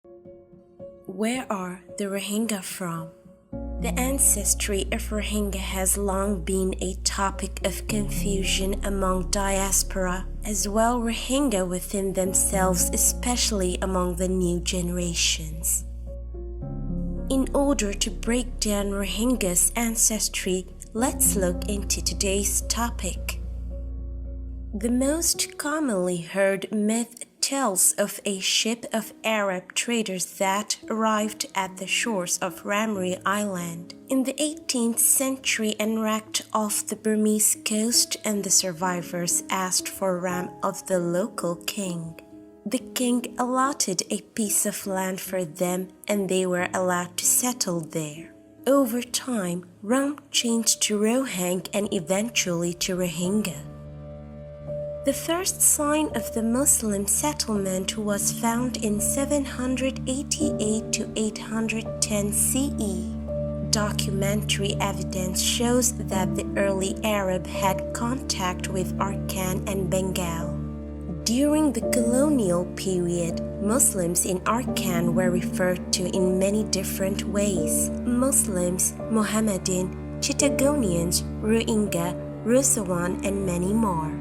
Where are the Rohingya from? The ancestry of Rohingya has long been a topic of confusion among diaspora, as well Rohingya within themselves, especially among the new generations. In order to break down Rohingya's ancestry, let's look into today's topic. The most commonly heard myth tells of a ship of Arab traders that arrived at the shores of Ramree Island in the 18th century and wrecked off the Burmese coast, and the survivors asked for ram of the local king. The king allotted a piece of land for them and they were allowed to settle there. Over time, Rahm changed to Rhohang and eventually to Rohingya. The first sign of the Muslim settlement was found in 788 to 810 CE. Documentary evidence shows that the early Arab had contact with Arakan and Bengal. During the colonial period, Muslims in Arakan were referred to in many different ways: Muslims, Mohammedan, Chittagonians, Rohingya, Rosawan, and many more.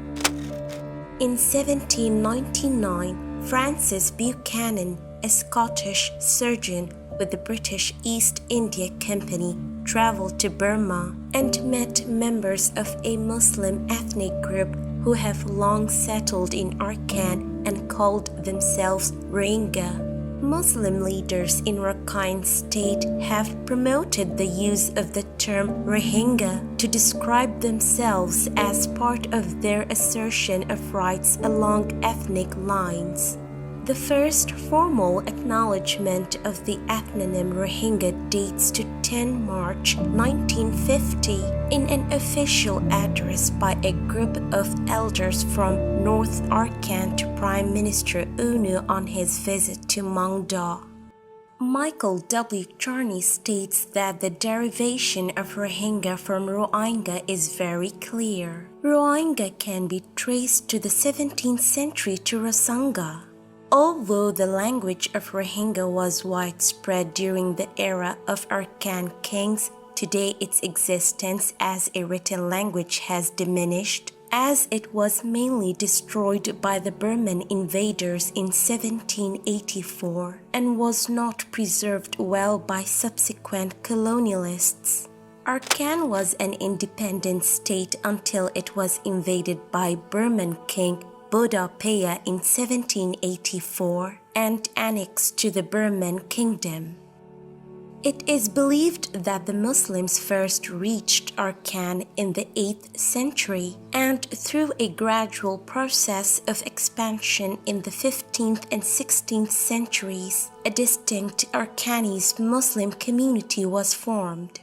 In 1799, Francis Buchanan, a Scottish surgeon with the British East India Company, traveled to Burma and met members of a Muslim ethnic group who have long settled in Arakan and called themselves Rohingya. Muslim leaders in Rakhine State have promoted the use of the term Rohingya to describe themselves as part of their assertion of rights along ethnic lines. The first formal acknowledgement of the ethnonym Rohingya dates to 10 March 1950 in an official address by a group of elders from North Arakan to Prime Minister UNU on his visit to Mangda. Michael W. Charney states that the derivation of Rohingya from Rohingya is very clear. Rohingya can be traced to the 17th century to Rosanga. Although the language of Rohingya was widespread during the era of Arakan kings, today its existence as a written language has diminished, as it was mainly destroyed by the Burman invaders in 1784 and was not preserved well by subsequent colonialists. Arakan was an independent state until it was invaded by Burman king Bodapaya in 1784 and annexed to the Burman kingdom. It is believed that the Muslims first reached Arakan in the 8th century, and through a gradual process of expansion in the 15th and 16th centuries, a distinct Arakanese Muslim community was formed.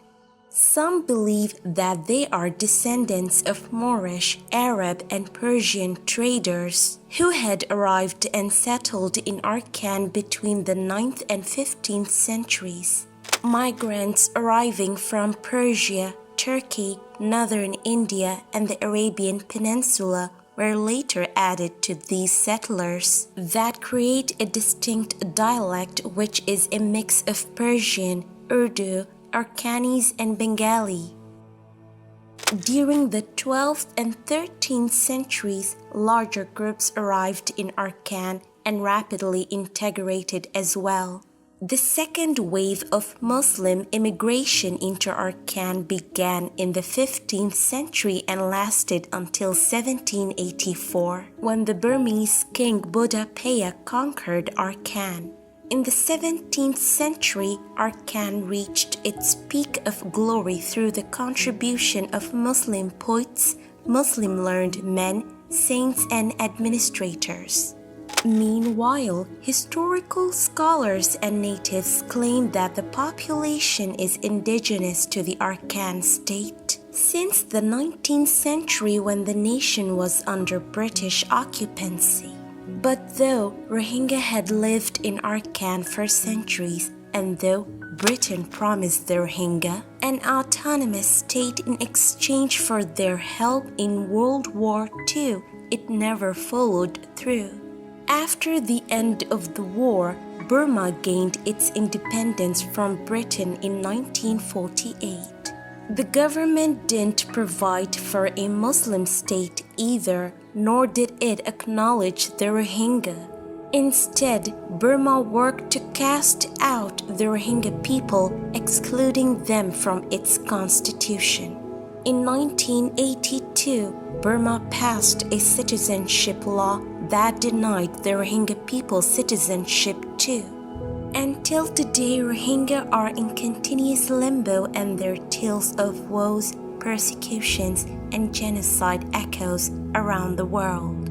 Some believe that they are descendants of Moorish, Arab, and Persian traders who had arrived and settled in Arakan between the 9th and 15th centuries. Migrants arriving from Persia, Turkey, northern India, and the Arabian Peninsula were later added to these settlers that create a distinct dialect which is a mix of Persian, Urdu, Arakanese, and Bengali. During the 12th and 13th centuries, larger groups arrived in Arakan and rapidly integrated as well. The second wave of Muslim immigration into Arakan began in the 15th century and lasted until 1784, when the Burmese king Bodapaya conquered Arakan. In the 17th century, Arakan reached its peak of glory through the contribution of Muslim poets, Muslim learned men, saints, and administrators. Meanwhile, historical scholars and natives claim that the population is indigenous to the Arakan state since the 19th century when the nation was under British occupancy. But though Rohingya had lived in Arakan for centuries, and though Britain promised the Rohingya an autonomous state in exchange for their help in World War II, it never followed through. After the end of the war, Burma gained its independence from Britain in 1948. The government didn't provide for a Muslim state either, nor did it acknowledge the Rohingya. Instead, Burma worked to cast out the Rohingya people, excluding them from its constitution. In 1982, Burma passed a citizenship law that denied the Rohingya people citizenship too. Until today, Rohingya are in continuous limbo and their tales of woes, persecutions, and genocide echoes around the world.